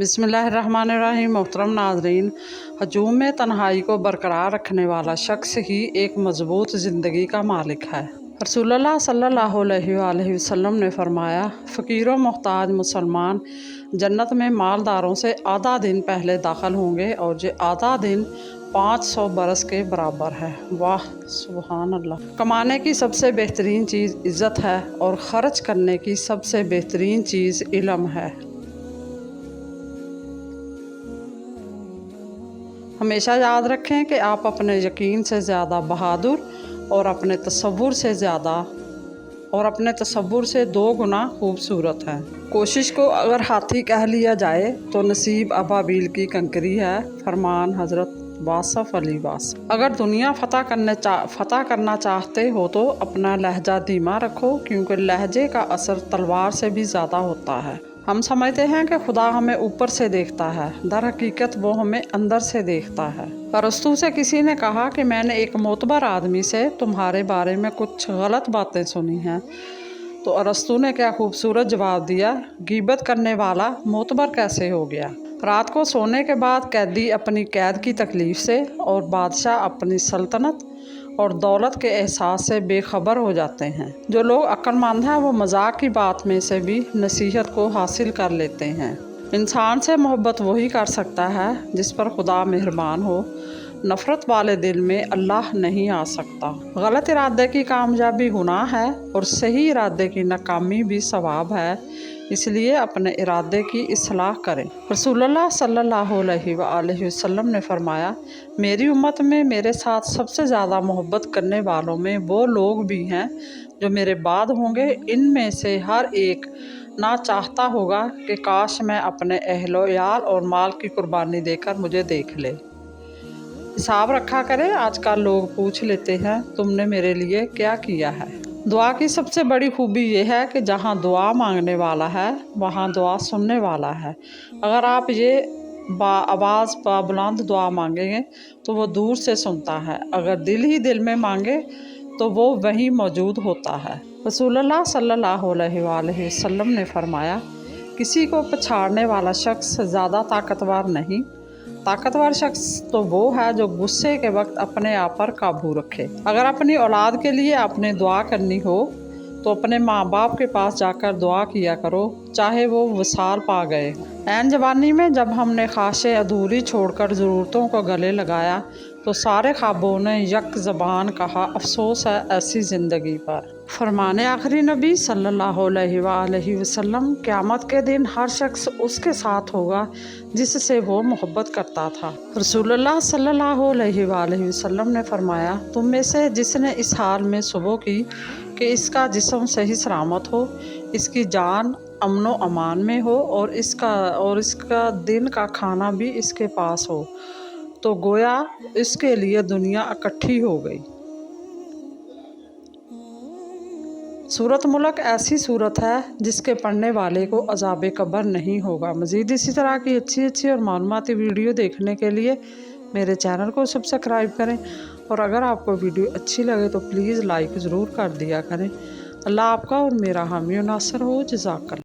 بسم اللہ الرحمن الرحیم۔ محترم ناظرین، ہجوم میں تنہائی کو برقرار رکھنے والا شخص ہی ایک مضبوط زندگی کا مالک ہے۔ رسول اللہ صلی اللہ علیہ وآلہ وسلم نے فرمایا، فقیر و محتاج مسلمان جنت میں مالداروں سے آدھا دن پہلے داخل ہوں گے اور یہ آدھا دن 500 برس کے برابر ہے۔ واہ سبحان اللہ۔ کمانے کی سب سے بہترین چیز عزت ہے اور خرچ کرنے کی سب سے بہترین چیز علم ہے۔ ہمیشہ یاد رکھیں کہ آپ اپنے یقین سے زیادہ بہادر اور اپنے تصور سے 2 گنا خوبصورت ہیں۔ کوشش کو اگر ہاتھی کہہ لیا جائے تو نصیب ابابیل کی کنکری ہے۔ فرمان حضرت واصف علی واصف۔ اگر دنیا فتح کرنا چاہتے ہو تو اپنا لہجہ دھیما رکھو، کیونکہ لہجے کا اثر تلوار سے بھی زیادہ ہوتا ہے۔ ہم سمجھتے ہیں کہ خدا ہمیں اوپر سے دیکھتا ہے، در حقیقت وہ ہمیں اندر سے دیکھتا ہے۔ ارسطو سے کسی نے کہا کہ میں نے ایک معتبر آدمی سے تمہارے بارے میں کچھ غلط باتیں سنی ہیں، تو ارسطو نے کیا خوبصورت جواب دیا، غیبت کرنے والا معتبر کیسے ہو گیا؟ رات کو سونے کے بعد قیدی اپنی قید کی تکلیف سے اور بادشاہ اپنی سلطنت اور دولت کے احساس سے بے خبر ہو جاتے ہیں۔ جو لوگ عقل مند ہیں وہ مذاق کی بات میں سے بھی نصیحت کو حاصل کر لیتے ہیں۔ انسان سے محبت وہی کر سکتا ہے جس پر خدا مہربان ہو۔ نفرت والے دل میں اللہ نہیں آ سکتا۔ غلط ارادے کی کامیابی گناہ ہے اور صحیح ارادے کی ناکامی بھی ثواب ہے، اس لیے اپنے ارادے کی اصلاح کریں۔ رسول اللہ صلی اللہ علیہ وآلہ وسلم نے فرمایا، میری امت میں میرے ساتھ سب سے زیادہ محبت کرنے والوں میں وہ لوگ بھی ہیں جو میرے بعد ہوں گے۔ ان میں سے ہر ایک نہ چاہتا ہوگا کہ کاش میں اپنے اہل و عیال اور مال کی قربانی دے کر مجھے دیکھ لے۔ حساب رکھا کرے۔ آج کل لوگ پوچھ لیتے ہیں، تم نے میرے لیے کیا کیا ہے؟ دعا کی سب سے بڑی خوبی یہ ہے کہ جہاں دعا مانگنے والا ہے وہاں دعا سننے والا ہے۔ اگر آپ یہ آواز بلند دعا مانگیں گے تو وہ دور سے سنتا ہے، اگر دل ہی دل میں مانگے تو وہ وہیں موجود ہوتا ہے۔ رسول اللہ صلی اللہ علیہ وآلہ وسلم نے فرمایا، کسی کو پچھاڑنے والا شخص زیادہ طاقتور نہیں، طاقتور شخص تو وہ ہے جو غصے کے وقت اپنے آپ پر قابو رکھے۔ اگر اپنی اولاد کے لیے آپ نے دعا کرنی ہو تو اپنے ماں باپ کے پاس جا کر دعا کیا کرو، چاہے وہ وصال پا گئے ہوں۔ عین جوانی میں جب ہم نے خواہشیں ادھوری چھوڑ کر ضرورتوں کو گلے لگایا تو سارے خوابوں نے یک زبان کہا، افسوس ہے ایسی زندگی پر۔ فرمان آخری نبی صلی اللہ علیہ وآلہ وسلم، قیامت کے دن ہر شخص اس کے ساتھ ہوگا جس سے وہ محبت کرتا تھا۔ رسول اللہ صلی اللہ علیہ وآلہ وسلم نے فرمایا، تم میں سے جس نے اس حال میں صبح کی کہ اس کا جسم صحیح سلامت ہو، اس کی جان امن و امان میں ہو اور اس کا دن کا کھانا بھی اس کے پاس ہو، تو گویا اس کے لیے دنیا اکٹھی ہو گئی۔ سورۃ ملک ایسی سورت ہے جس کے پڑھنے والے کو عذاب قبر نہیں ہوگا۔ مزید اسی طرح کی اچھی اور معلوماتی ویڈیو دیکھنے کے لیے میرے چینل کو سبسکرائب کریں، اور اگر آپ کو ویڈیو اچھی لگے تو پلیز لائک ضرور کر دیا کریں۔ اللہ آپ کا اور میرا حامی و ناصر ہو۔ جزاک اللہ۔